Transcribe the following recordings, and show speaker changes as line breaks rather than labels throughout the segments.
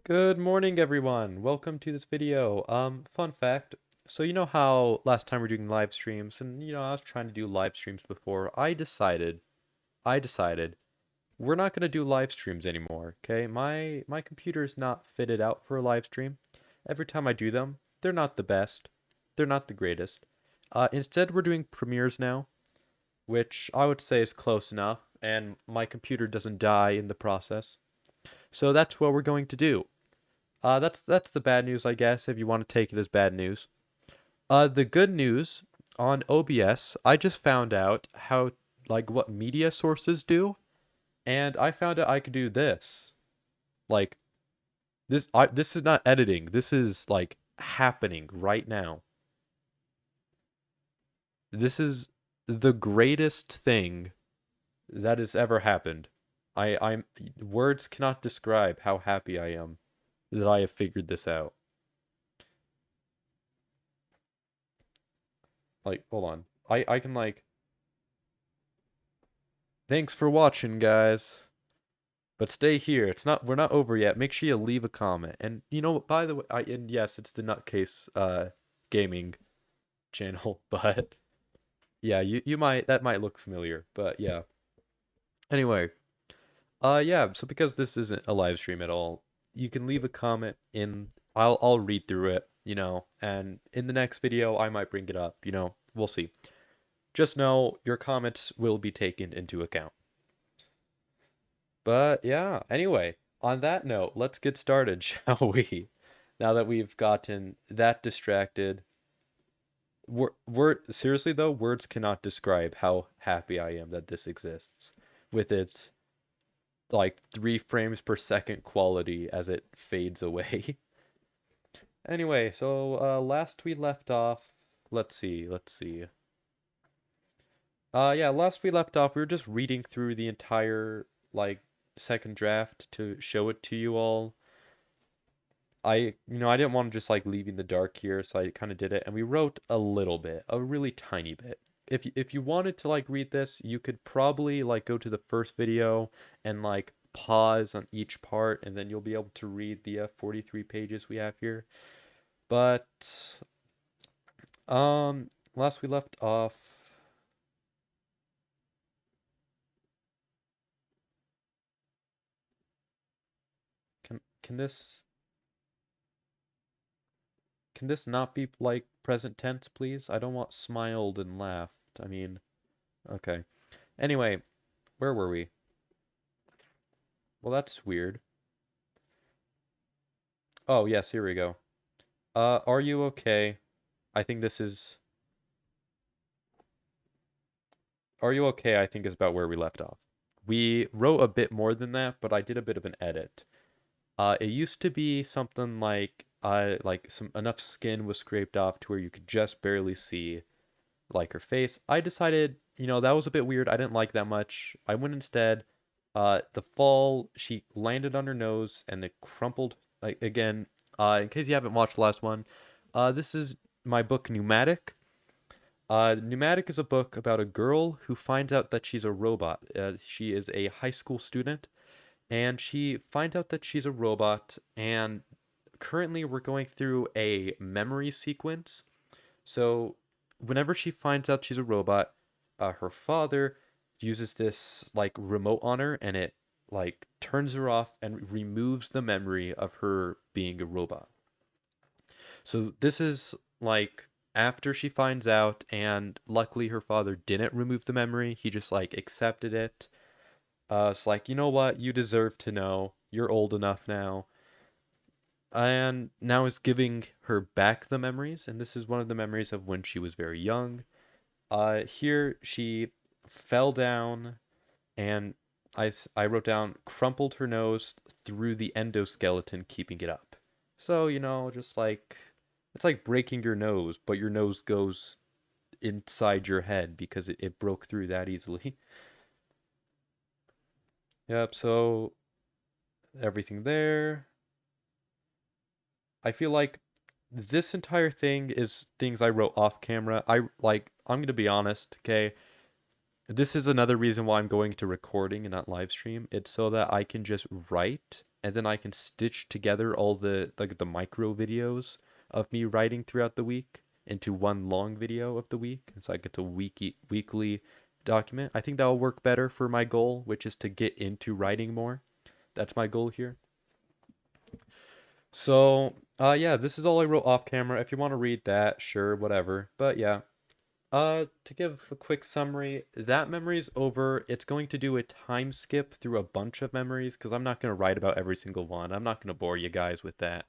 Good morning, everyone. Welcome to this video. Fun fact. So you know how last time we are doing live streams, and I was trying to do live streams before. I decided we're not gonna do live streams anymore. Okay, my computer is not fitted out for a live stream. Every time I do them, they're not the best. They're not the greatest. Instead, we're doing premieres now, which I would say is close enough, and my computer doesn't die in the process. So that's what we're going to do. That's the bad news, I guess, if you want to take it as bad news. The good news on OBS, I just found out how what media sources do, and I found out I could do this. Like this is not editing. This is like happening right now. This is the greatest thing that has ever happened. I'm words cannot describe how happy I am that I have figured this out. Like, hold on. I can like thanks for watching, guys. But stay here. We're not over yet. Make sure you leave a comment. And by the way, and yes, it's the Nutcase gaming channel, but yeah, you might that might look familiar, but yeah. Anyway, yeah, so because this isn't a live stream at all, you can leave a comment in I'll read through it, and in the next video I might bring it up, we'll see. Just know your comments will be taken into account. But yeah, anyway, on that note, let's get started, shall we? Now that we've gotten that distracted. Seriously though, words cannot describe how happy I am that this exists with its like 3 frames per second quality as it fades away. Anyway, so last we left off, let's see. Yeah, last we left off, we were just reading through the entire like second draft to show it to you all. I didn't want to just like leave in the dark here, so I kind of did it, and we wrote a little bit, a really tiny bit. If you wanted to like read this, you could probably like go to the first video and like pause on each part, and then you'll be able to read the 43 pages we have here. But last we left off. Can this not be like present tense, please? I don't want smiled and laughed. I mean, okay. Anyway, where were we? Well, that's weird. Oh, yes, here we go. Are you okay? I think this is. Are you okay? I think is about where we left off. We wrote a bit more than that, but I did a bit of an edit. It used to be something like some enough skin was scraped off to where you could just barely see like her face. I decided, that was a bit weird. I didn't like that much. I went instead. The fall, she landed on her nose and it crumpled like again. In case you haven't watched the last one, this is my book Pneumatic. Pneumatic is a book about a girl who finds out that she's a robot. She is a high school student, and she finds out that she's a robot. And currently, we're going through a memory sequence. So, whenever she finds out she's a robot, her father uses this like remote on her, and it like turns her off and removes the memory of her being a robot. So this is like after she finds out, and luckily her father didn't remove the memory. He just like accepted it. It's like, you know what? You deserve to know. You're old enough now. And now is giving her back the memories, and this is one of the memories of when she was very young. Here she fell down, and I wrote down crumpled her nose through the endoskeleton, keeping it up. So, just like it's like breaking your nose, but your nose goes inside your head because it broke through that easily. Yep, so everything there. I feel like this entire thing is things I wrote off camera. I'm gonna be honest, okay? This is another reason why I'm going to recording and not live stream. It's so that I can just write and then I can stitch together all the like the micro videos of me writing throughout the week into one long video of the week. And so I get to weekly document. I think that will work better for my goal, which is to get into writing more. That's my goal here. So, yeah, this is all I wrote off camera. If you want to read that, sure, whatever. But yeah, to give a quick summary, that memory's over. It's going to do a time skip through a bunch of memories because I'm not going to write about every single one. I'm not going to bore you guys with that.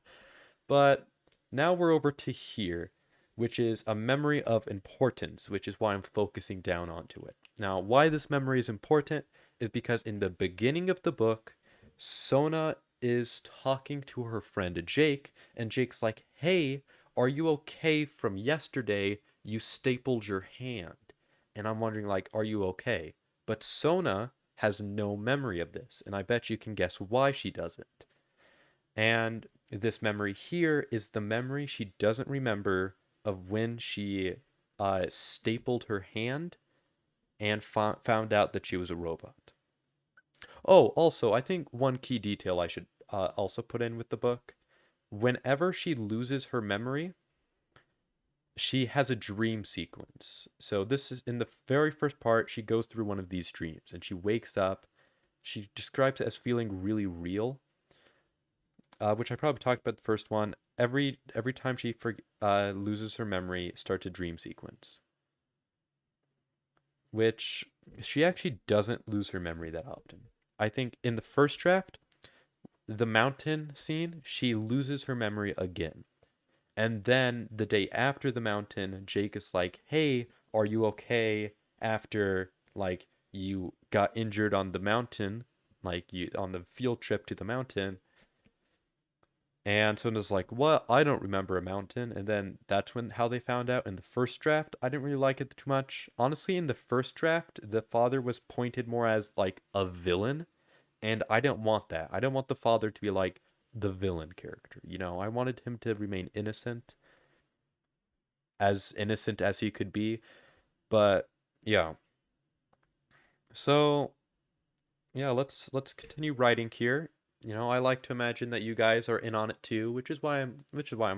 But now we're over to here, which is a memory of importance, which is why I'm focusing down onto it. Now, why this memory is important is because in the beginning of the book, Sona is talking to her friend Jake, and Jake's like, "Hey, are you okay from yesterday? You stapled your hand." And I'm wondering, like, are you okay? But Sona has no memory of this, and I bet you can guess why she doesn't. And this memory here is the memory she doesn't remember of when she stapled her hand and found out that she was a robot. Oh, also, I think one key detail I should also put in with the book. Whenever she loses her memory, she has a dream sequence. So this is in the very first part, she goes through one of these dreams and she wakes up. She describes it as feeling really real, which I probably talked about the first one. Every time she loses her memory, it starts a dream sequence, which she actually doesn't lose her memory that often. I think in the first draft, the mountain scene, she loses her memory again. And then the day after the mountain, Jake is like, "Hey, are you okay after like you got injured on the mountain, like you on the field trip to the mountain?" And Sona's like, "What? I don't remember a mountain." And then that's when how they found out in the first draft. I didn't really like it too much. Honestly, in the first draft, the father was pointed more as like a villain, and I didn't want that. I didn't want the father to be like the villain character. You know, I wanted him to remain innocent as he could be. But yeah. So, yeah, let's continue writing here. You know, I like to imagine that you guys are in on it too, which is why I'm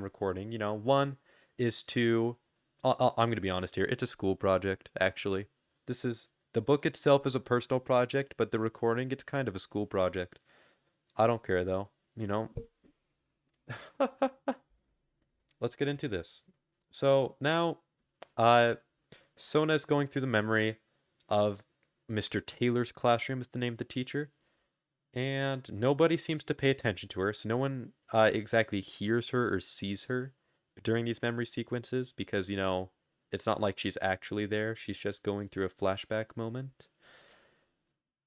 recording. You know, one is to I'm going to be honest here. It's a school project actually. This is the book itself is a personal project, but the recording it's kind of a school project. I don't care though, you know. Let's get into this. So, now uh Sona's going through the memory of Mr. Taylor's classroom is the name of the teacher. And nobody seems to pay attention to her, so no one exactly hears her or sees her during these memory sequences because, you know, it's not like she's actually there. She's just going through a flashback moment.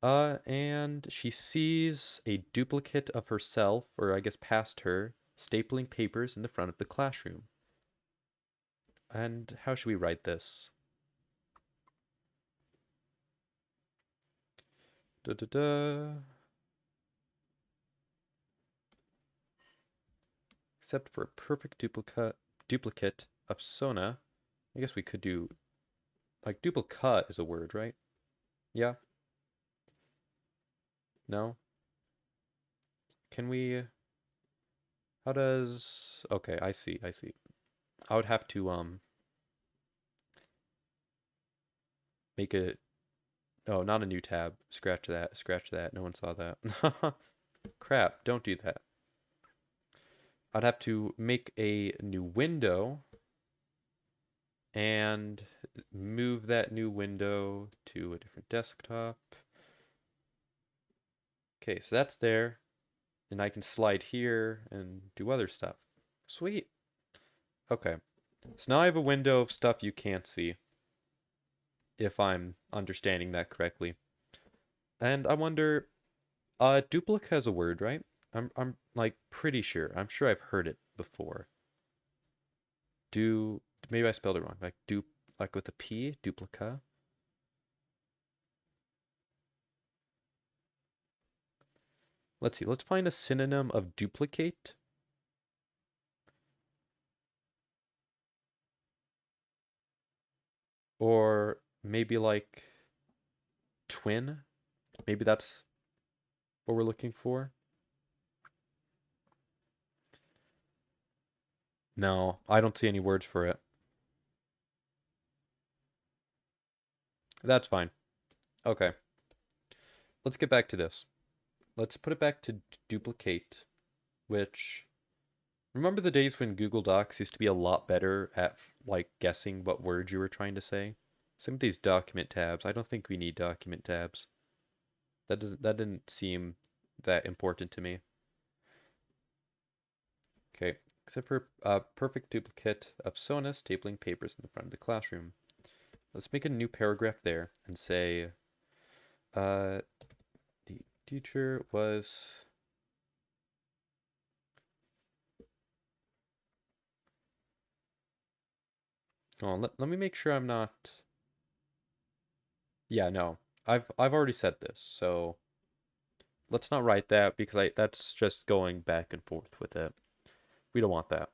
And she sees a duplicate of herself, or I guess past her, stapling papers in the front of the classroom. And how should we write this? Da da da. Except for a perfect duplicate of Sona. I guess we could do like duplicate is a word, right? Yeah. No. Can we how does okay, I see. I would have to make it oh, not a new tab. Scratch that. Scratch that. No one saw that. Crap, don't do that. I'd have to make a new window and move that new window to a different desktop. Okay, so that's there. And I can slide here and do other stuff. Sweet. Okay. So now I have a window of stuff you can't see, if I'm understanding that correctly. And I wonder, duplicate has a word, right? I'm like pretty sure. I'm sure I've heard it before. Do maybe I spelled it wrong. Like like with a P, duplica. Let's see. Let's find a synonym of duplicate. Or maybe like twin. Maybe that's what we're looking for. No, I don't see any words for it. That's fine. Okay, let's get back to this. Let's put it back to duplicate, which remember the days when Google Docs used to be a lot better at like guessing what words you were trying to say? Some of these document tabs, I don't think we need document tabs. That didn't seem that important to me. Okay, except for perfect duplicate of Sona stapling papers in the front of the classroom. Let's make a new paragraph there and say, the teacher was oh, let me make sure I'm not. Yeah, no. I've already said this, so let's not write that because that's just going back and forth with it. We don't want that.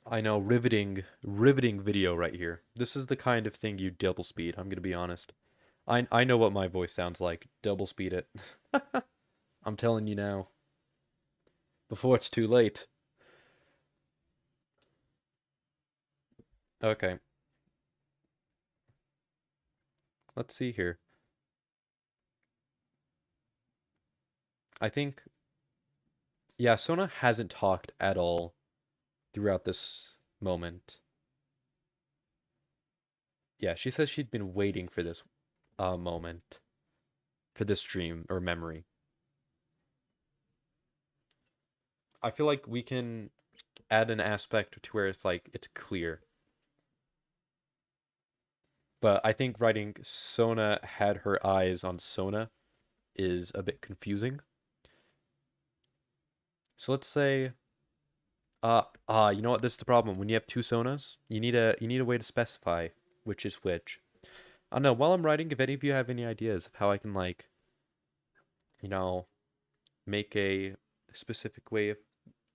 I know, riveting video right here. This is the kind of thing you double speed, I'm gonna be honest. I know what my voice sounds like. Double speed it. I'm telling you now, before it's too late. Okay, let's see here. I think, yeah, Sona hasn't talked at all throughout this moment. Yeah, she says she'd been waiting for this moment, for this dream or memory. I feel like we can add an aspect to where it's like it's clear. But I think writing Sona had her eyes on Sona is a bit confusing. So let's say you know what, this is the problem. When you have two Sonas, you need a way to specify which is which. I don't know, while I'm writing, if any of you have any ideas of how I can like, you know, make a specific way of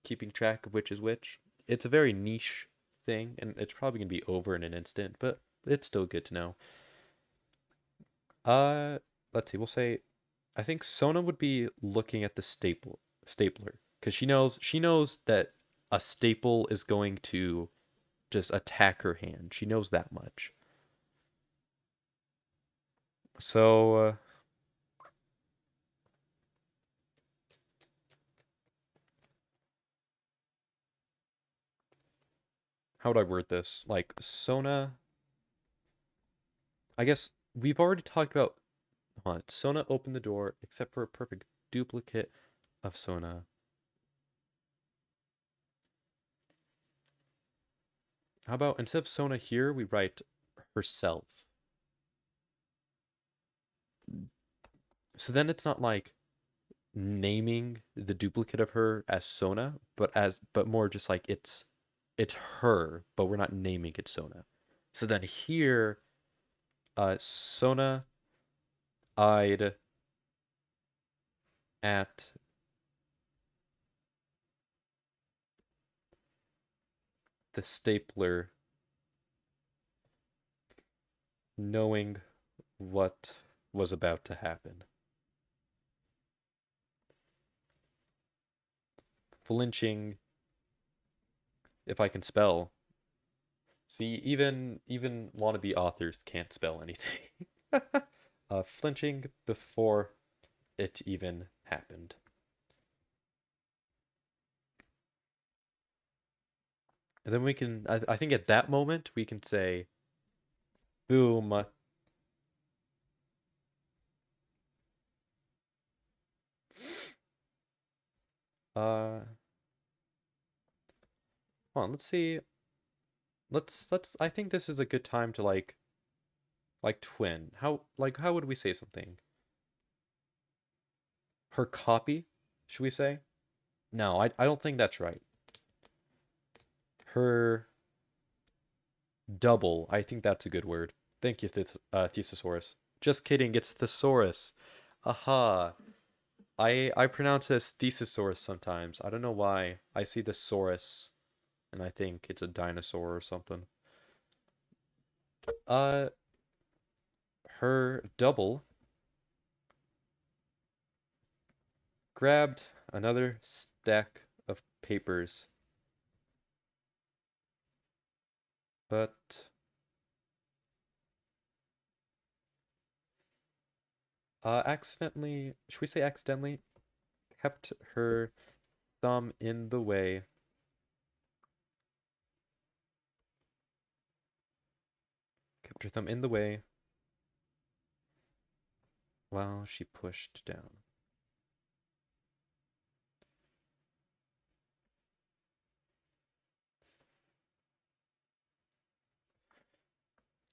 keeping track of which is which. It's a very niche thing, and it's probably gonna be over in an instant, but it's still good to know. Uh, let's see. We'll say, I think Sona would be looking at the stapler because she knows that a staple is going to just attack her hand. She knows that much. So, how would I word this? Like Sona, I guess we've already talked about. Hold on, Sona opened the door except for a perfect duplicate of Sona. How about instead of Sona here, we write herself. So then it's not like naming the duplicate of her as Sona, but more just like it's her, but we're not naming it Sona. So then here, Sona eyed at the stapler, knowing what was about to happen. Flinching, if I can spell. See, even wannabe authors can't spell anything. Flinching before it even happened. And then we can, I think at that moment, we can say, boom. Hold on, let's see. I think this is a good time to like twin. How would we say something? Her copy, should we say? No, I don't think that's right. Her double, I think that's a good word. Thank you, Thesaurus. Just kidding, it's thesaurus. Aha. I pronounce it as thesaurus sometimes. I don't know why. I see the saurus and I think it's a dinosaur or something. Uh, her double grabbed another stack of papers, but accidentally, should we say accidentally, kept her thumb in the way. Kept her thumb in the way while she pushed down.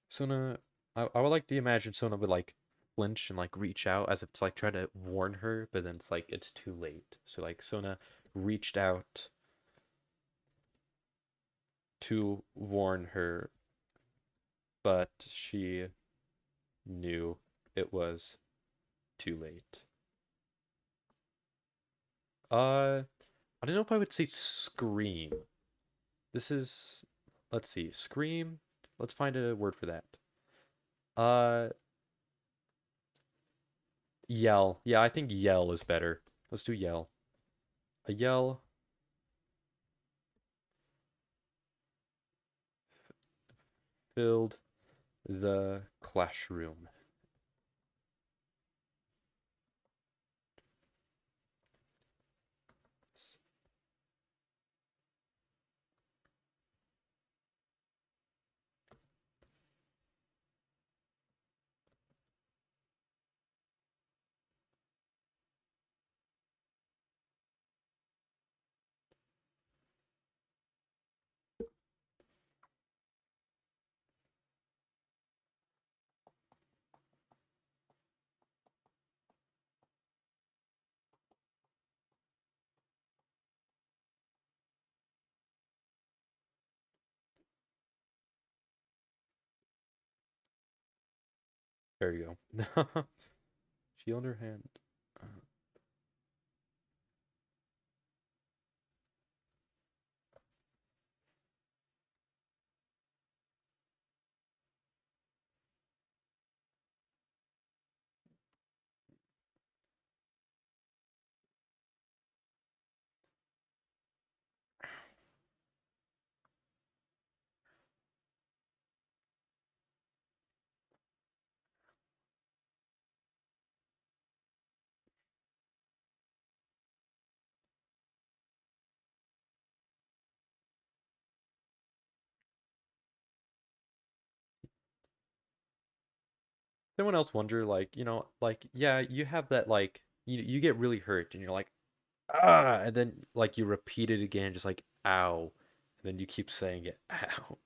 Sona, I would like to imagine Sona would like flinch and like reach out as if to like try to warn her, but then it's like it's too late. So like Sona reached out to warn her, but she knew it was too late. I don't know if I would say scream. This is, let's see, scream. Let's find a word for that. Uh, Yell. Yeah, I think yell is better. Let's do yell. A yell filled the classroom. There you go. She held her hand. Uh, Someone else wonder, like, like, yeah, you have that, like, you get really hurt and you're like, ah, and then, like, you repeat it again, just like, ow, and then you keep saying it, ow.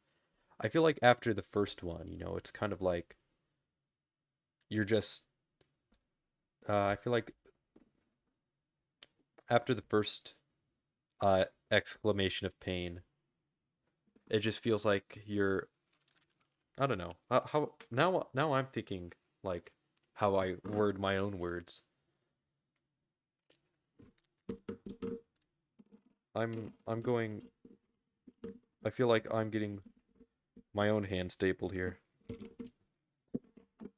I feel like after the first one, it's kind of like you're just, I feel like after the first exclamation of pain, it just feels like you're, I don't know, how, now I'm thinking, like, how I word my own words. I'm going, I feel like I'm getting my own hand stapled here.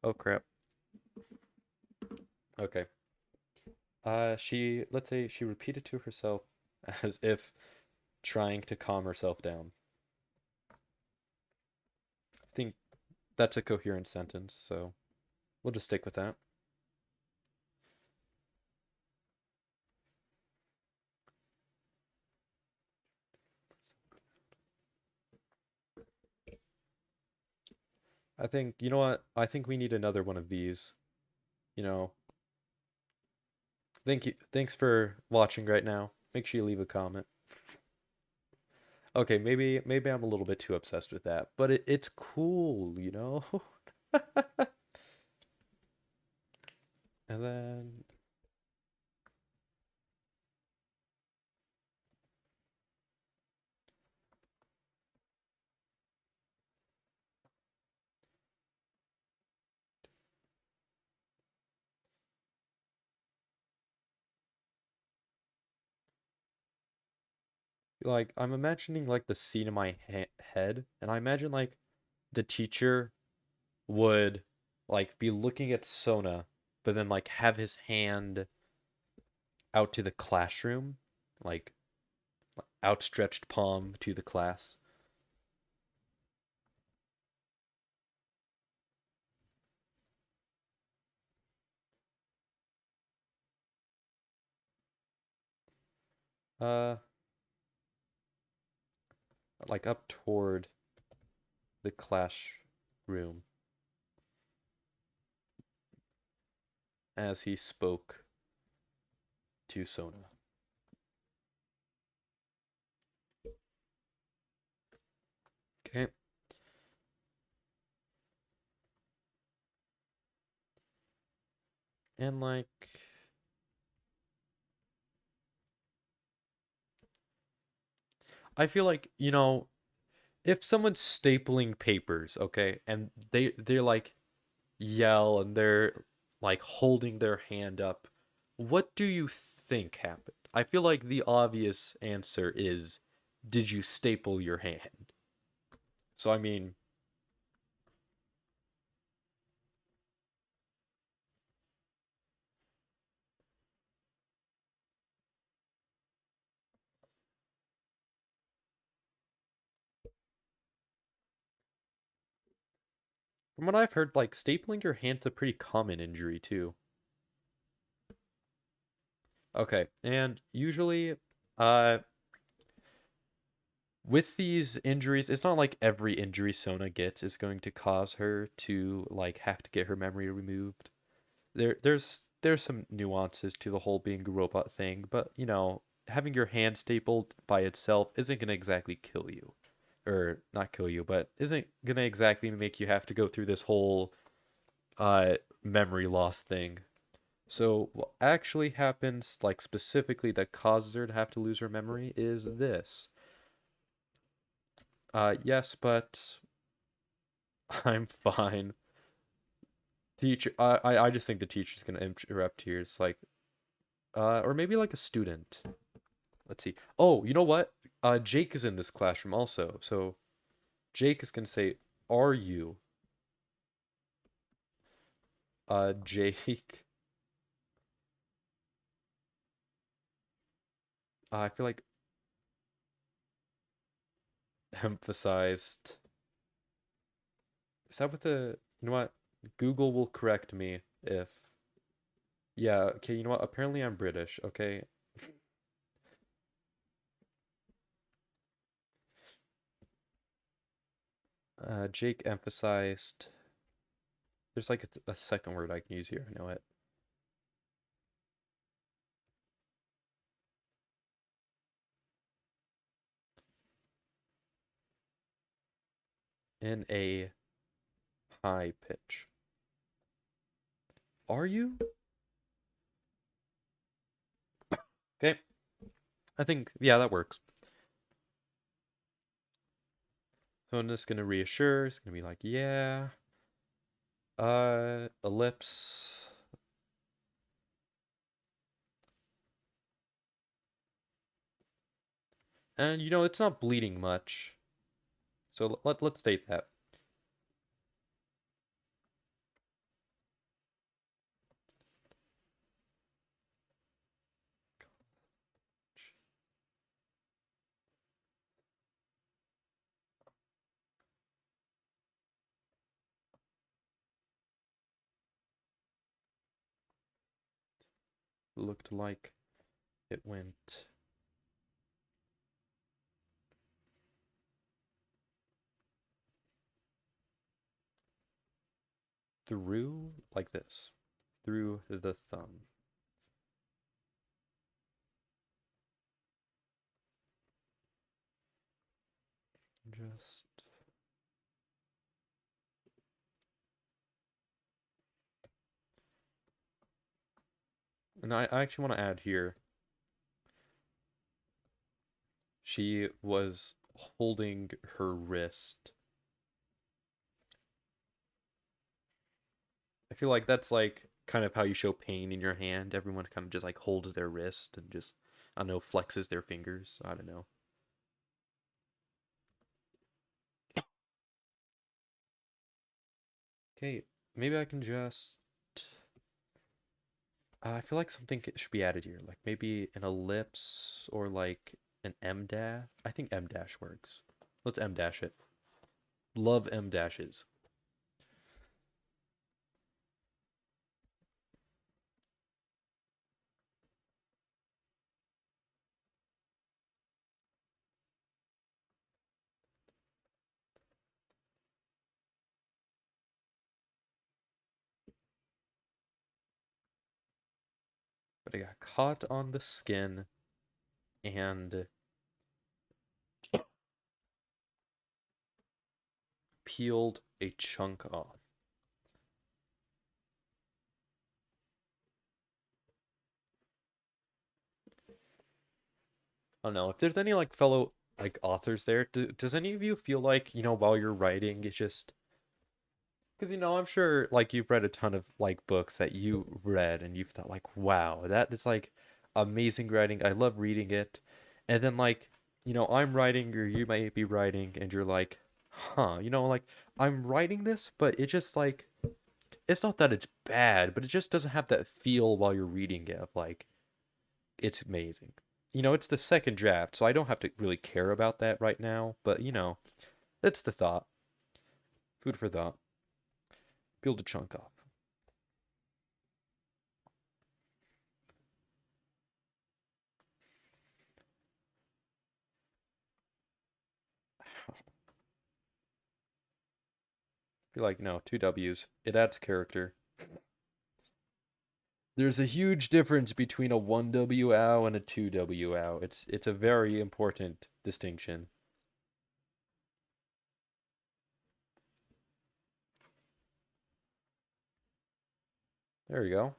Oh crap. Okay. Let's say she repeated to herself as if trying to calm herself down. I think that's a coherent sentence, so we'll just stick with that. I think, you know what? I think we need another one of these. You know, thank you. Thanks for watching right now. Make sure you leave a comment. Okay, maybe I'm a little bit too obsessed with that, but it's cool. And then like I'm imagining like the scene in my head, and I imagine like the teacher would like be looking at Sona, but then like have his hand out to the classroom, like outstretched palm to the class. Uh, like up toward the classroom as he spoke to Sona. Okay. And like I feel like, if someone's stapling papers, okay, and they're like yell and they're like holding their hand up, what do you think happened? I feel like the obvious answer is, did you staple your hand? So I mean, from what I've heard, like stapling your hand's a pretty common injury too. Okay, and usually, uh, with these injuries, it's not like every injury Sona gets is going to cause her to like have to get her memory removed. There's some nuances to the whole being a robot thing, but having your hand stapled by itself isn't gonna exactly kill you. Or not kill you, but isn't gonna exactly make you have to go through this whole memory loss thing. So what actually happens, like specifically that causes her to have to lose her memory, is this. Yes, but I'm fine. Teacher, I just think the teacher's gonna interrupt here. It's like, or maybe like a student. Let's see. Oh, you know what? Jake is in this classroom also. So Jake is gonna say, "Are you, Jake?" I feel like emphasized. Is that what the? You know what? Google will correct me if. Yeah. Okay. You know what? Apparently, I'm British. Okay. Jake emphasized. There's like a second word I can use here. I know it. In a high pitch. Are you? Okay. I think yeah, that works. So I'm just gonna reassure. It's gonna be like, yeah. Ellipse. And it's not bleeding much. So let's state that. Looked like it went through like this. Through the thumb. Just and I actually want to add here. She was holding her wrist. I feel like that's like kind of how you show pain in your hand. Everyone kind of just like holds their wrist and just I don't know, flexes their fingers. I don't know. Okay, maybe I can just I feel like something should be added here, like maybe an ellipse or like An M dash? I think M dash works. Let's M dash it. Love M dashes. But I got caught on the skin and peeled a chunk off. I don't know if there's any like fellow like authors there. Does any of you feel like, while you're writing, it's just because I'm sure like you've read a ton of like books that you read and you've thought like, wow, that is like amazing writing. I love reading it. And then like, I'm writing or you might be writing and you're like, huh, like I'm writing this, but it just like it's not that it's bad, but it just doesn't have that feel while you're reading it of like it's amazing. It's the second draft, so I don't have to really care about that right now, but that's the thought. Food for thought. Peel a chunk off. Be like, no, two W's. It adds character. There's a huge difference between a 1W ow and a 2W ow. It's a very important distinction. There you go.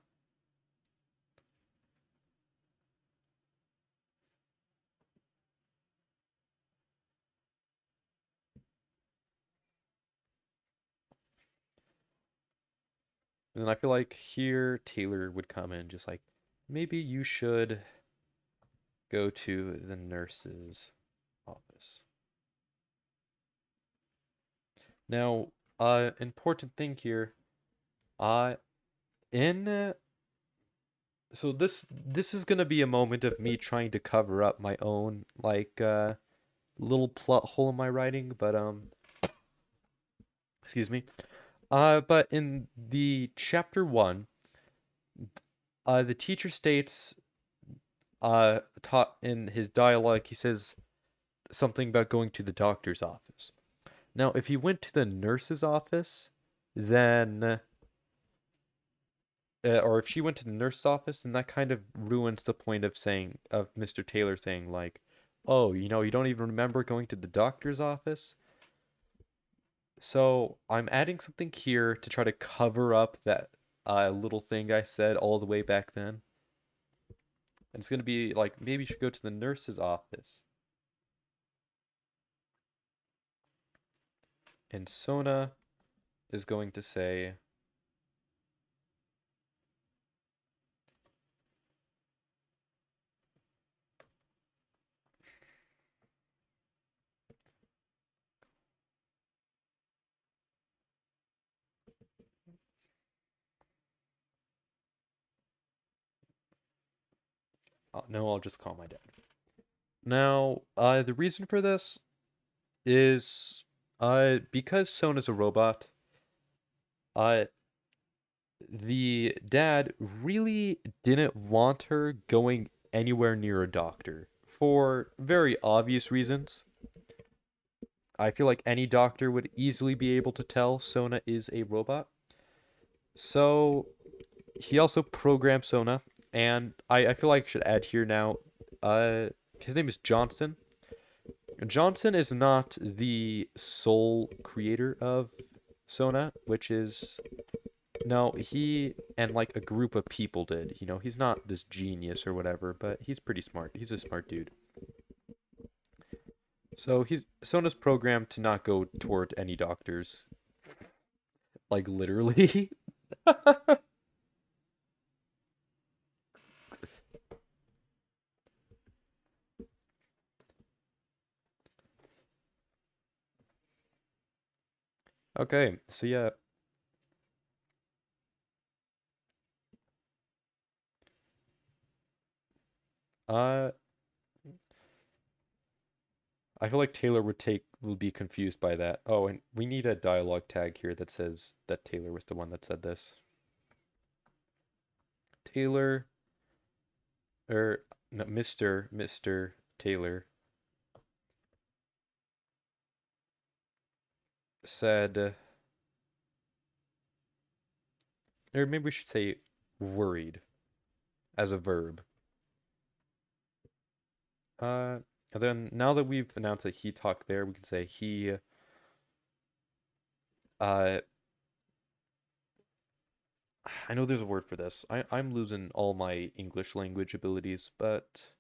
And then I feel like here Taylor would come in just like, maybe you should go to the nurse's office. Now, important thing here, uh, in so this is gonna be a moment of me trying to cover up my own like little plot hole in my writing, but excuse me. But in the chapter one, the teacher states, taught in his dialogue, he says something about going to the doctor's office. Now, if he went to the nurse's office, then, or if she went to the nurse's office, then that kind of ruins the point of Mr. Taylor saying, like, oh, you don't even remember going to the doctor's office? So I'm adding something here to try to cover up that little thing I said all the way back then. And it's going to be like, maybe you should go to the nurse's office. And Sona is going to say, no, I'll just call my dad. Now, the reason for this is because Sona's a robot, uh, the dad really didn't want her going anywhere near a doctor for very obvious reasons. I feel like any doctor would easily be able to tell Sona is a robot. So he also programmed Sona, and I feel like I should add here now, his name is Johnson. Johnson is not the sole creator of Sona, which is no, he and like a group of people did. He's not this genius or whatever, but he's pretty smart. He's a smart dude. So he's Sona's programmed to not go toward any doctors, like literally. Okay, so yeah, uh, I feel like Taylor would be confused by that. Oh, and we need a dialogue tag here that says that Taylor was the one that said this. Taylor, or no, Mr. Taylor said, or maybe we should say worried as a verb. Uh, and then now that we've announced that he talked there, we can say uh, I know there's a word for this. I'm losing all my English language abilities, but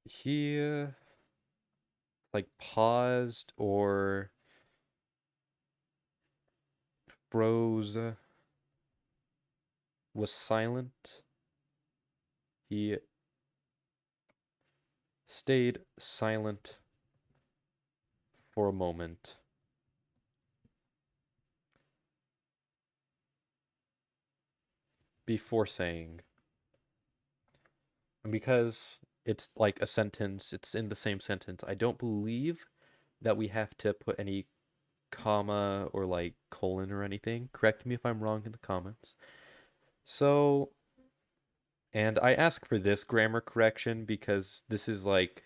he like paused or froze, was silent. He stayed silent for a moment before saying. And because it's like a sentence, it's in the same sentence, I don't believe that we have to put any comma or like colon or anything. Correct me if I'm wrong in the comments. So, and I ask for this grammar correction because this is like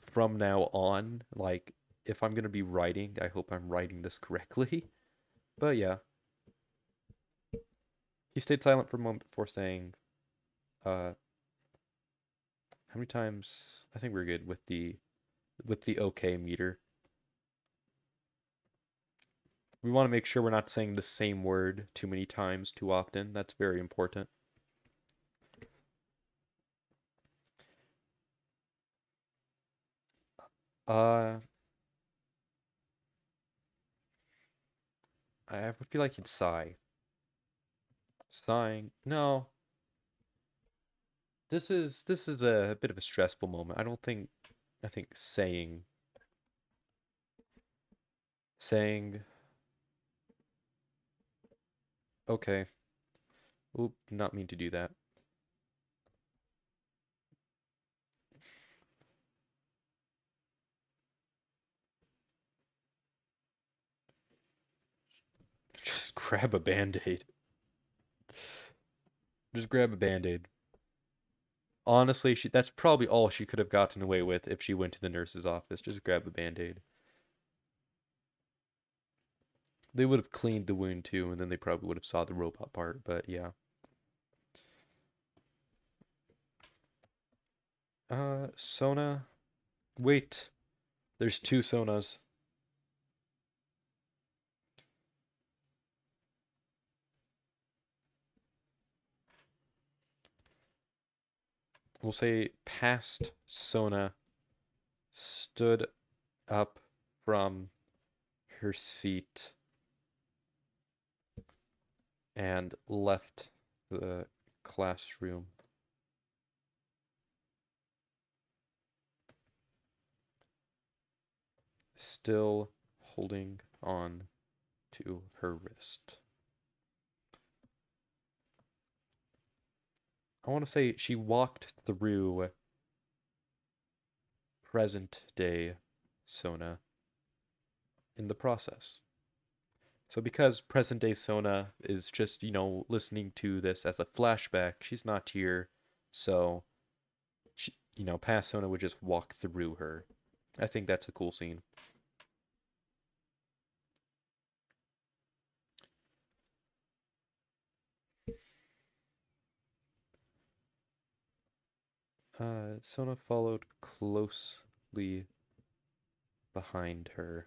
from now on, like if I'm going to be writing, I hope I'm writing this correctly. But yeah, he stayed silent for a moment before saying, how many times? I think we're good with the okay meter. We want to make sure we're not saying the same word too many times too often. That's very important. Uh, I would feel like he'd sigh. Sighing. No, this is a bit of a stressful moment. I think saying okay. Oop, not mean to do that. Just grab a band-aid. Just grab a band-aid. Honestly, that's probably all she could have gotten away with if she went to the nurse's office. Just grab a band-aid. They would have cleaned the wound too, and then they probably would have saw the robot part, but yeah. Sona. Wait. There's two Sonas. We'll say past Sona stood up from her seat and left the classroom. Still holding on to her wrist. I want to say she walked through present day Sona in the process. So because present day Sona is just, listening to this as a flashback, she's not here. So, past Sona would just walk through her. I think that's a cool scene. Sona followed closely behind her.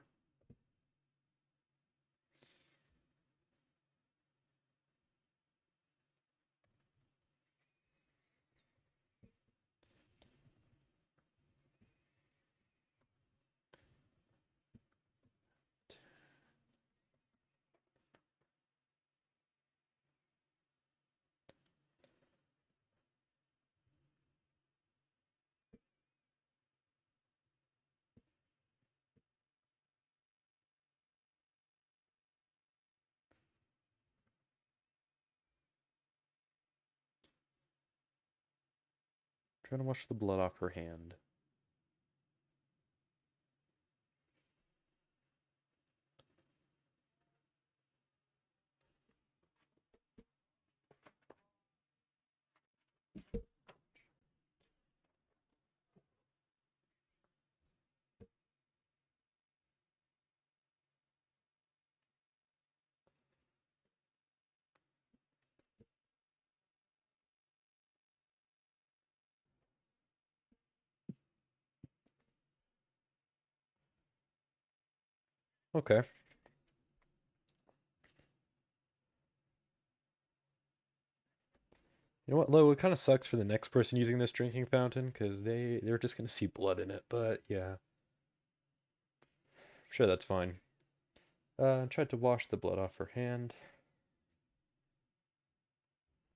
Trying to wash the blood off her hand. Okay. You know what, Lo? It kind of sucks for the next person using this drinking fountain because they're just gonna see blood in it. But yeah, sure, that's fine. Tried to wash the blood off her hand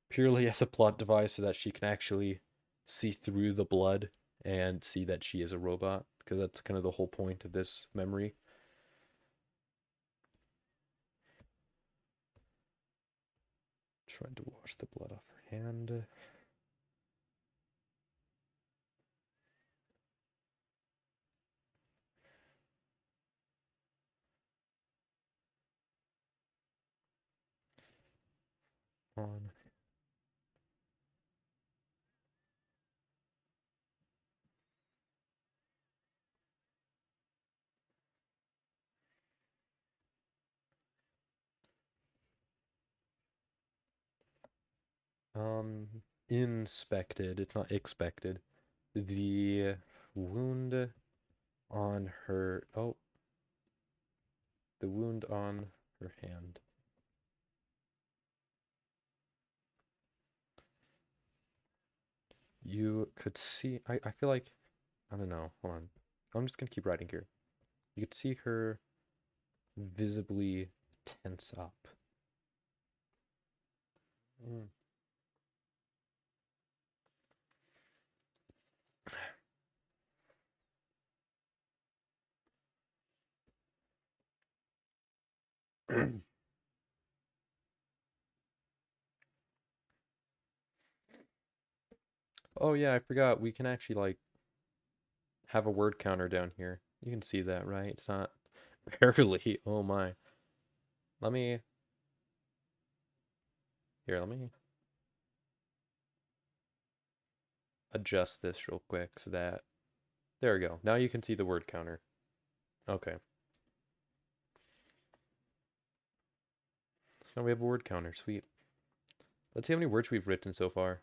purely as a plot device so that she can actually see through the blood and see that she is a robot because that's kind of the whole point of this memory. Trying to wash the blood off her hand. On. Um, Inspected. It's not expected. The wound on her. Oh, the wound on her hand. You could see. I feel like. I don't know. Hold on. I'm just gonna keep writing here. You could see her visibly tense up. Mm. Oh yeah, I forgot. We can actually like have a word counter down here. You can see that, right? It's not barely. Oh my. Let me here, let me adjust this real quick so that there we go. Now you can see the word counter. Okay. So now we have a word counter. Sweet. Let's see how many words we've written so far.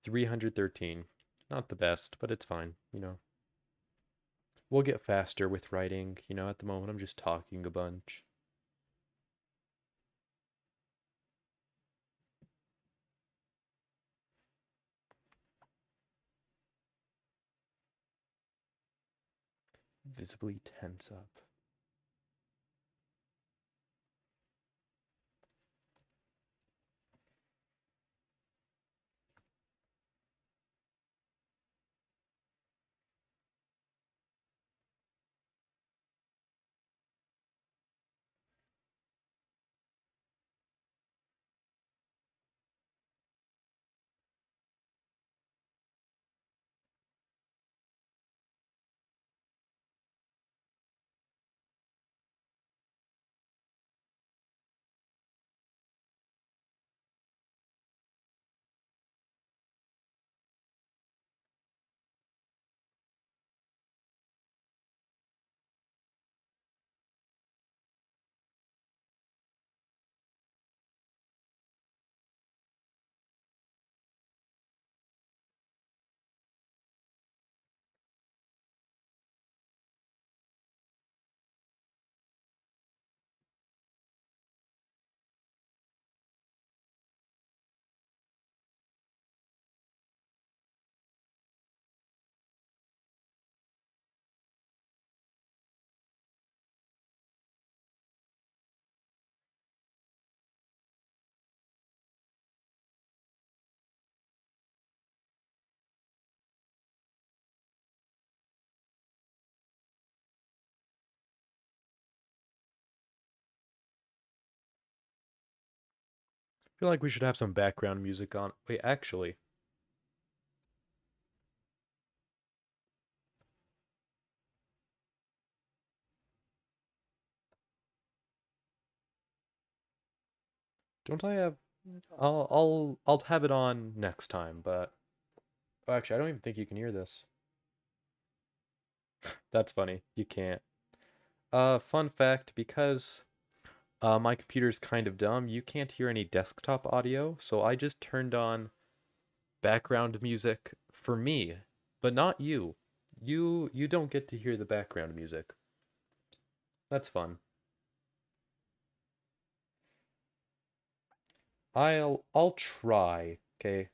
313. Not the best, but it's fine, you know. We'll get faster with writing, you know, at the moment I'm just talking a bunch. Visibly tense up. feel like we should have some background music on. Wait, actually, don't I have? I'll have it on next time. But oh, actually, I don't even think you can hear this. That's funny. You can't. Fun fact, because my computer's kind of dumb, you can't hear any desktop audio, so I just turned on background music for me, but not you. You don't get to hear the background music. That's fun. I'll try, okay?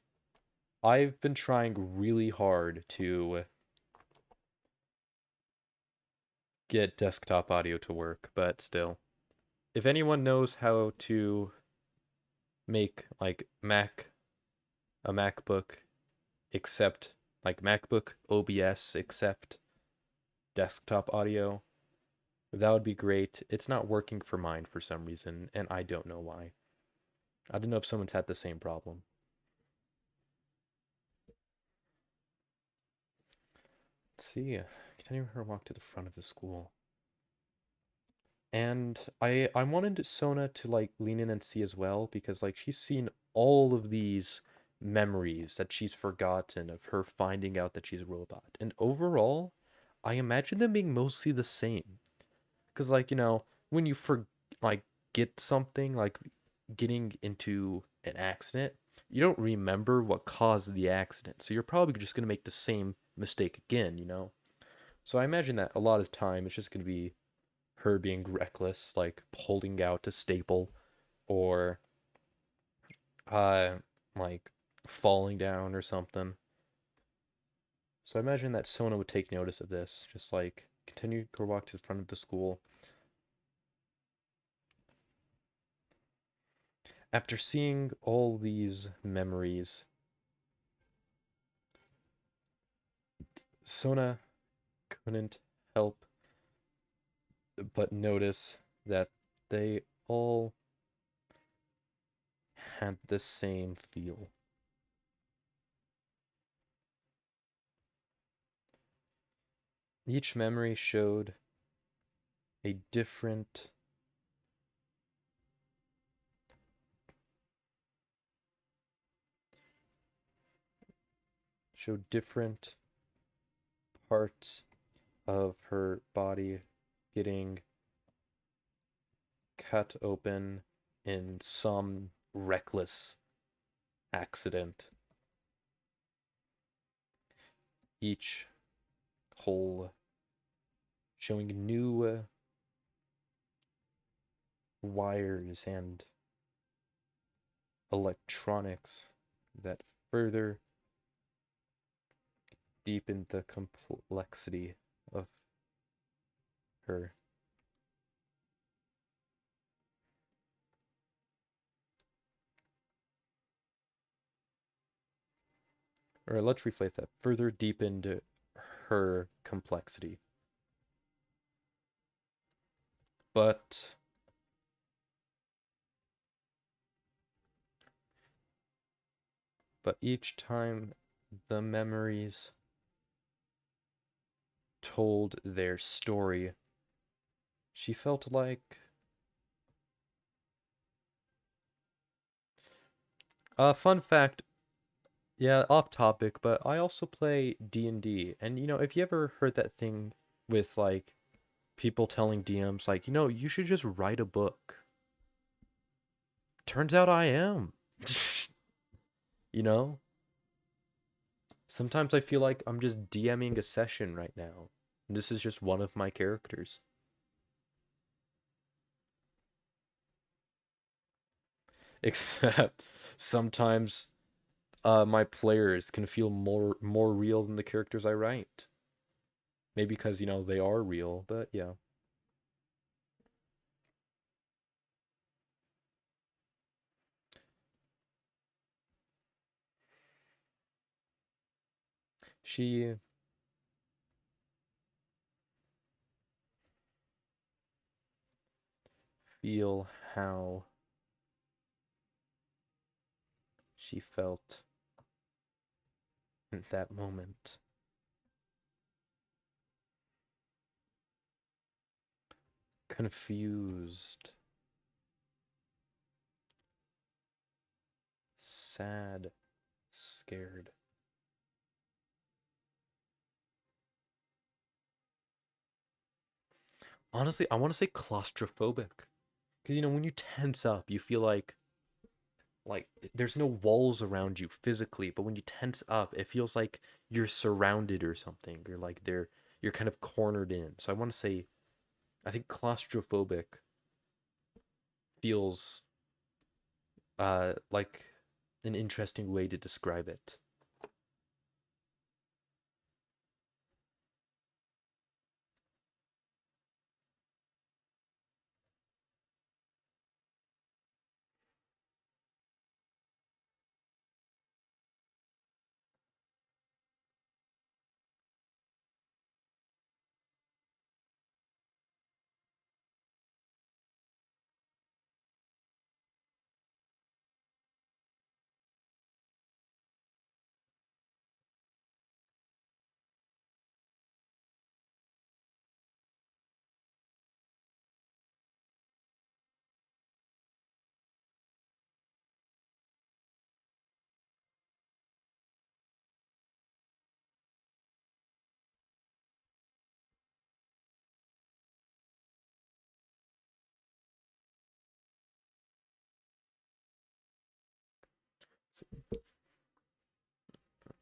I've been trying really hard to get desktop audio to work, but still. If anyone knows how to make like a MacBook accept like MacBook OBS accept desktop audio, that would be great. It's not working for mine for some reason, and I don't know why. I don't know if someone's had the same problem. Let's see. Continue her walk to the front of the school. And I wanted Sona to like lean in and see as well because like she's seen all of these memories that she's forgotten of her finding out that she's a robot. And overall, I imagine them being mostly the same. Cause like, when you like get something like getting into an accident, you don't remember what caused the accident. So you're probably just gonna make the same mistake again. So I imagine that a lot of time it's just gonna be her being reckless, like holding out a staple or uh like falling down or something. So I imagine that Sona would take notice of this, just like continue to walk to the front of the school. After seeing all these memories, Sona couldn't help but notice that they all had the same feel. Each memory a different showed different parts of her body getting cut open in some reckless accident. Each hole showing new wires and electronics that further deepened the complexity of her. Or let's rephrase that, further deepened her complexity. But each time the memories told their story, she felt like fun fact, yeah, off topic, but I also play D&D. And if you ever heard that thing with like people telling DMs like, you should just write a book. Turns out I am. you know? Sometimes I feel like I'm just DMing a session right now. This is just one of my characters. Except sometimes my players can feel more real than the characters I write. Maybe because, they are real, but yeah. She feel how she felt in that moment. Confused, sad, scared. Honestly, I want to say claustrophobic. Because, when you tense up, you feel like there's no walls around you physically, but when you tense up, it feels like you're surrounded or something. You're like you're kind of cornered in. So I want to say, I think claustrophobic feels like an interesting way to describe it.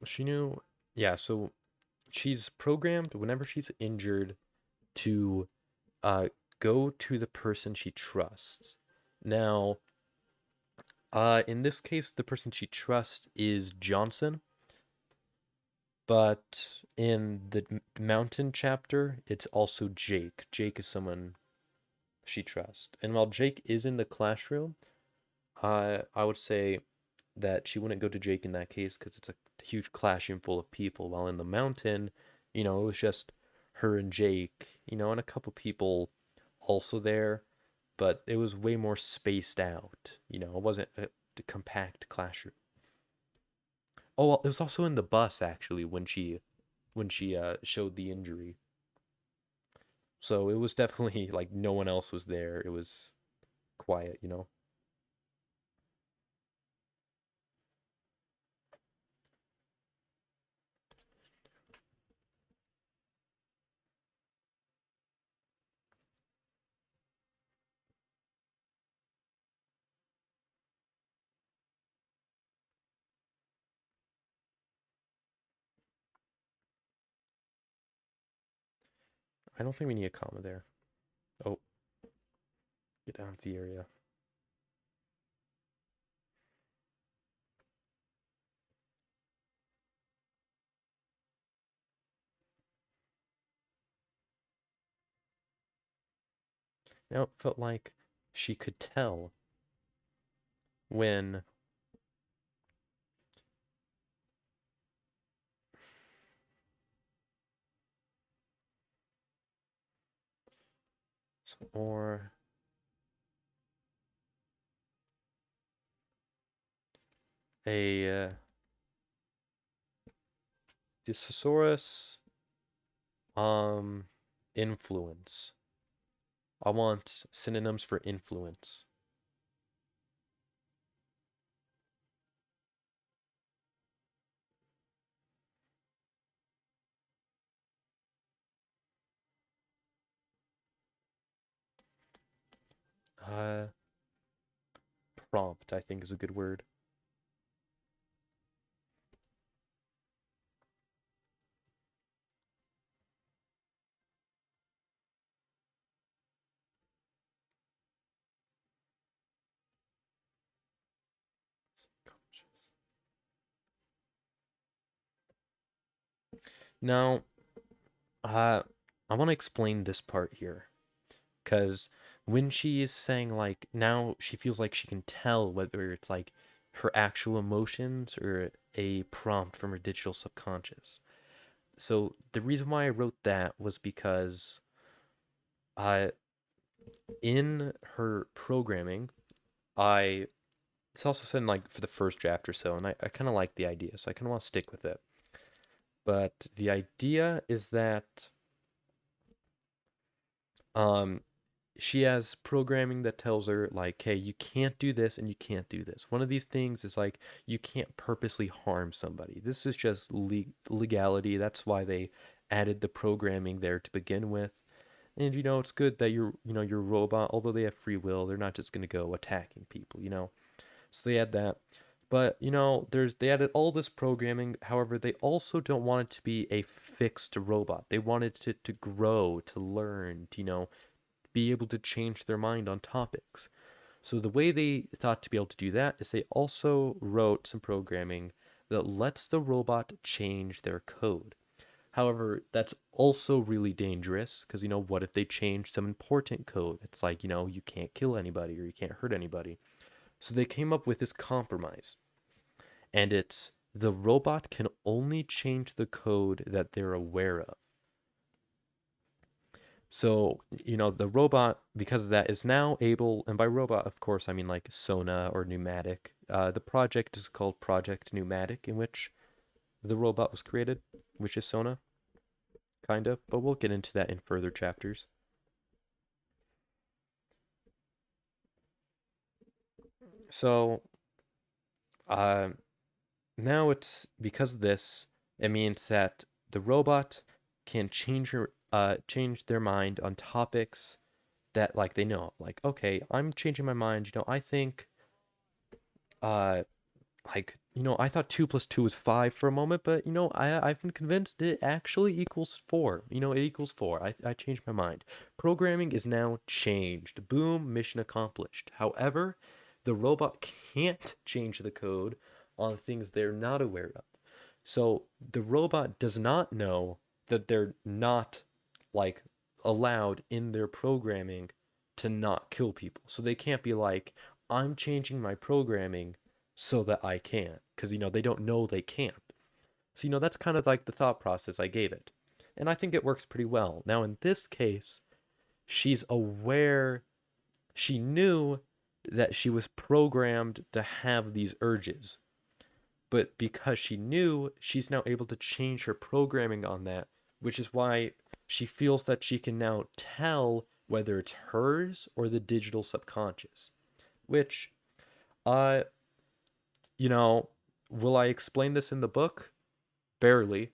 She knew, yeah. So she's programmed whenever she's injured to uh go to the person she trusts. Now, in this case, the person she trusts is Johnson, but in the mountain chapter, it's also Jake. Jake is someone she trusts. And while Jake is in the classroom, I would say that she wouldn't go to Jake in that case because it's a huge classroom full of people. While in the mountain, it was just her and Jake, and a couple people also there, but it was way more spaced out. It wasn't a compact classroom. Oh, well, it was also in the bus actually when she showed the injury. So it was definitely like no one else was there. It was quiet. I don't think we need a comma there. Oh, get out of the area. Now it felt like she could tell when or a thesaurus um influence. I want synonyms for influence. Uh Prompt, I think, is a good word. Now, uh I want to explain this part here. Because when she is saying, like, now she feels like she can tell whether it's like her actual emotions or a prompt from her digital subconscious. So the reason why I wrote that was because uh, in her programming, I It's also said in, like, for the first draft or so, and I kind of like the idea, so I kind of want to stick with it. But the idea is that um she has programming that tells her, like, hey, you can't do this and you can't do this. One of these things is like you can't purposely harm somebody. This is just legality. That's why they added the programming there to begin with. And it's good that you're a robot, although they have free will, they're not just going to go attacking people. So they add that. But they added all this programming. However, they also don't want it to be a fixed robot. They wanted it to grow, to learn, to be able to change their mind on topics. So the way they thought to be able to do that is they also wrote some programming that lets the robot change their code. However, that's also really dangerous because, what if they change some important code? It's like, you can't kill anybody or you can't hurt anybody. So they came up with this compromise. And it's the robot can only change the code that they're aware of. So, the robot, because of that, is now able, and by robot, of course, I mean like Sona or Pneumatic. The project is called Project Pneumatic, in which the robot was created, which is Sona, kind of, but we'll get into that in further chapters. So, uh, now it's because of this, it means that the robot can change their mind on topics that, like, they know. Like, okay, I'm changing my mind. I think uh I thought 2 plus 2 was 5 for a moment, but I've been convinced it actually equals 4. It equals 4. I changed my mind. Programming is now changed. Boom, mission accomplished. However, the robot can't change the code on things they're not aware of. So the robot does not know that they're not, like, allowed in their programming to not kill people. So they can't be like, I'm changing my programming so that I can't, because they don't know they can't. So that's kind of like the thought process I gave it, and I think it works pretty well. Now in this case, she's aware, she knew that she was programmed to have these urges, but because she knew, she's now able to change her programming on that, which is why she feels that she can now tell whether it's hers or the digital subconscious, which uh you know, will I explain this in the book? Barely.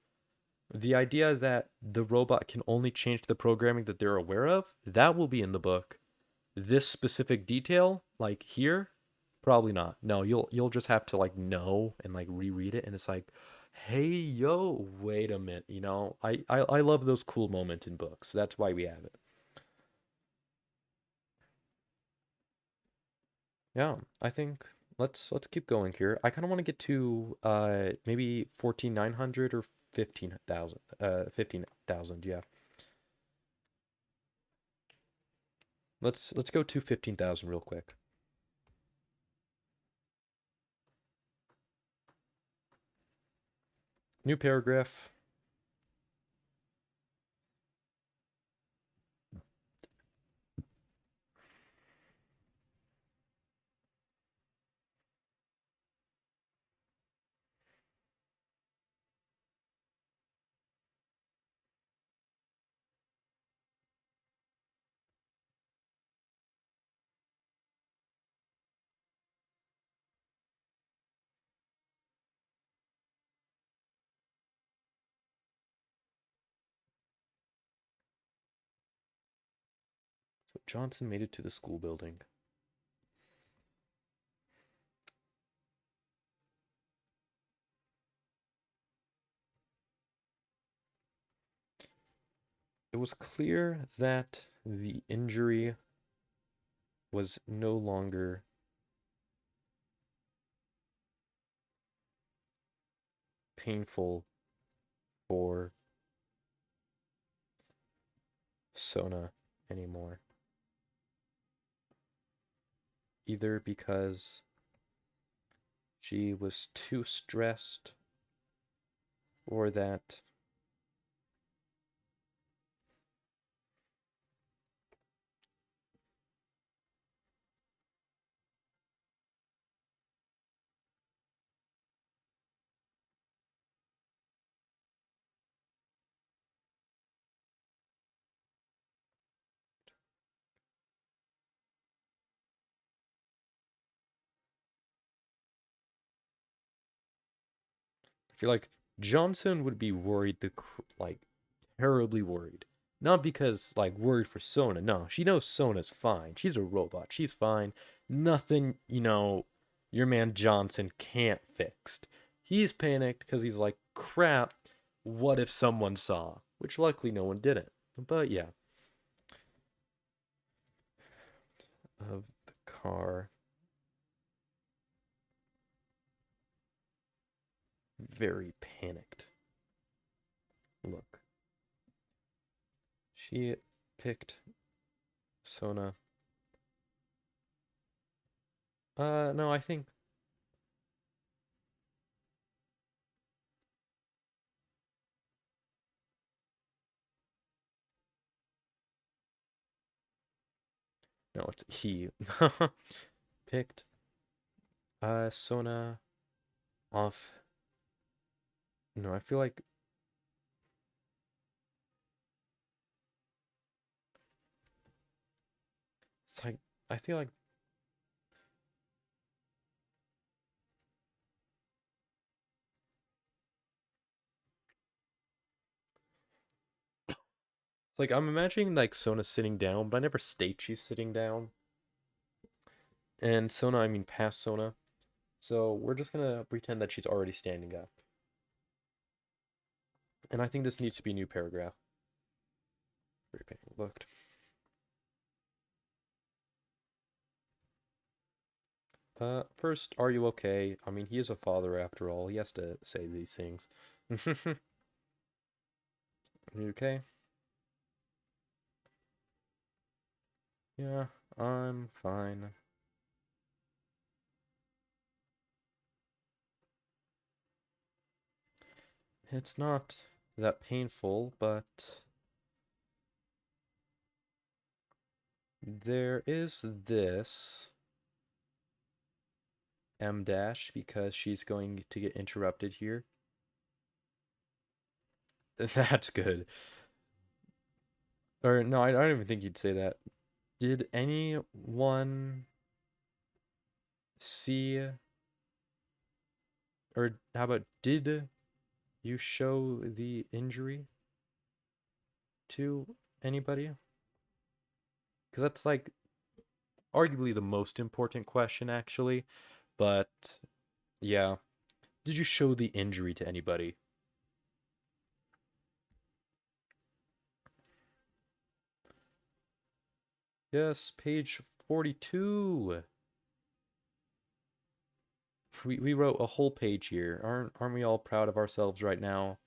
The idea that the robot can only change the programming that they're aware of, that will be in the book. This specific detail, like here, probably not. No, you'll just have to, like, know and, like, reread it, and it's like, hey yo, wait a minute. I love those cool moments in books. That's why we have it. Yeah, I think let's keep going here. I kind of want to get to maybe 14,900 or 15,000. 15,000, yeah. Let's go to 15,000 real quick. New paragraph. So Johnson made it to the school building. It was clear that the injury was no longer painful for Sona anymore. Either because she was too stressed or that feel like Johnson would be worried like terribly worried. Not because like worried for Sona. No, she knows Sona's fine. She's a robot. She's fine. Nothing, your man Johnson can't fix. He's panicked because he's like, crap, what if someone saw? Which luckily no one didn't. But yeah. Of the car. Very panicked. Look. She picked Sona. No, I think. No, it's he. Picked Sona off. No, I feel like it's like I feel like it's like I'm imagining like Sona sitting down, but I never state she's sitting down. And Sona, I mean past Sona. So we're just gonna pretend that she's already standing up. And I think this needs to be a new paragraph. Very painful. Looked. First, are you okay? I mean, he is a father after all. He has to say these things. Are you okay? Yeah, I'm fine. It's not that painful, but there is this M dash because she's going to get interrupted here. That's good. Or no, I don't even think you'd say that. Did anyone see, or how about did you show the injury to anybody? Because that's like arguably the most important question, actually. But yeah, did you show the injury to anybody? Yes, page 42. We wrote a whole page here. Aren't we all proud of ourselves right now?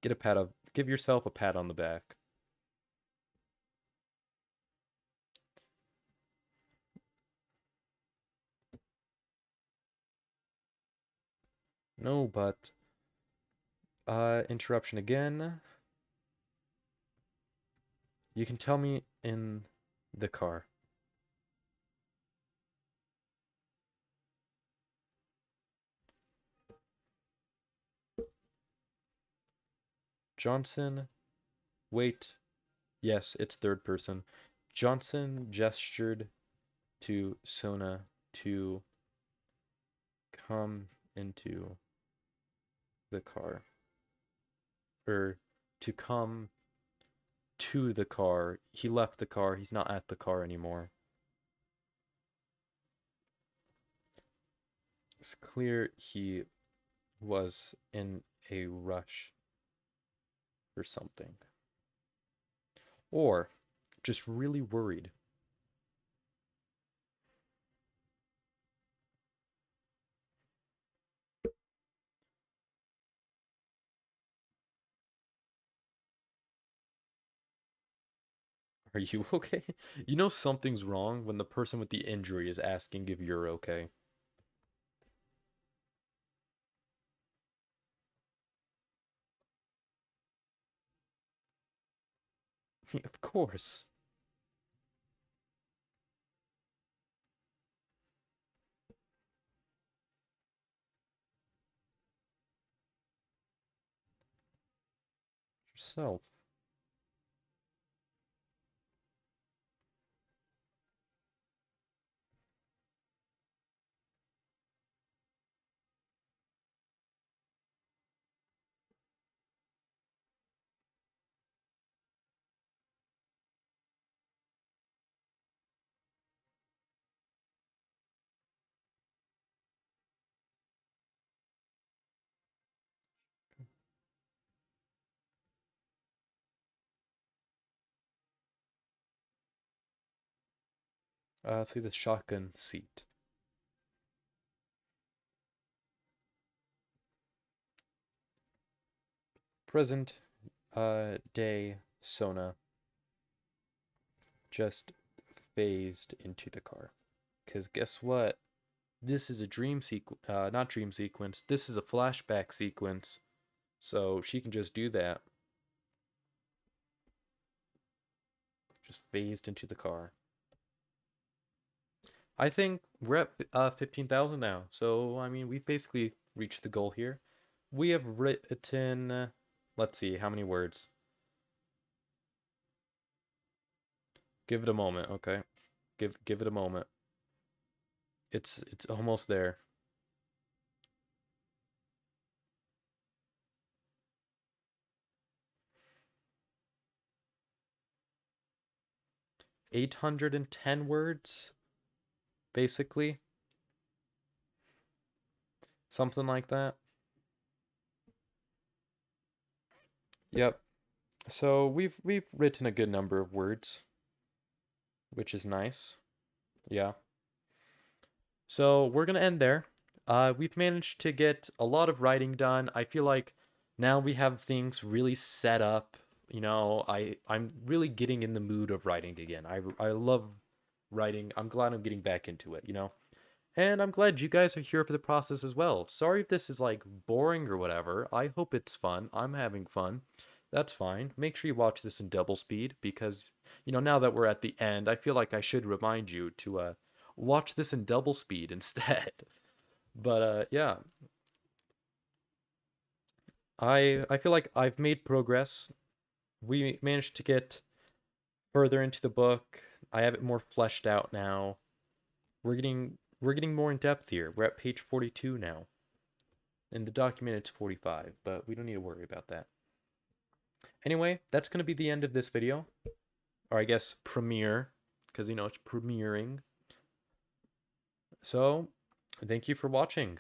Give yourself a pat on the back. No, but interruption again. You can tell me in the car. Johnson, wait. Yes, it's third person. Johnson gestured to Sona to come into the car. Or to come to the car. He left the car. He's not at the car anymore. It's clear he was in a rush or something. Or just really worried. Are you okay? You know something's wrong when the person with the injury is asking if you're okay. Of course. Yourself. See the shotgun seat. Present day Sona just phased into the car. Because guess what? This is a dream sequence, not dream sequence. This is a flashback sequence. So she can just do that. Just phased into the car. I think we're at 15,000 now. So, I mean, we've basically reached the goal here. We have written, let's see, how many words? Give it a moment, okay? Give it a moment. It's almost there. 810 words, basically. Something like that. Yep. So we've written a good number of words, which is nice. Yeah. So we're gonna end there. We've managed to get a lot of writing done. I feel like now we have things really set up. You know, I'm really getting in the mood of writing again. I love writing. I'm glad I'm getting back into it, you know? And I'm glad you guys are here for the process as well. Sorry if this is like boring or whatever. I hope it's fun. I'm having fun. That's fine. Make sure you watch this in double speed because, you know, now that we're at the end, I feel like I should remind you to watch this in double speed instead. But yeah, I feel like I've made progress. We managed to get further into the book. I have it more fleshed out now. We're getting more in depth here. We're at page 42 now. In the document it's 45, but we don't need to worry about that. Anyway, that's going to be the end of this video. Or I guess premiere, because you know it's premiering. So, thank you for watching.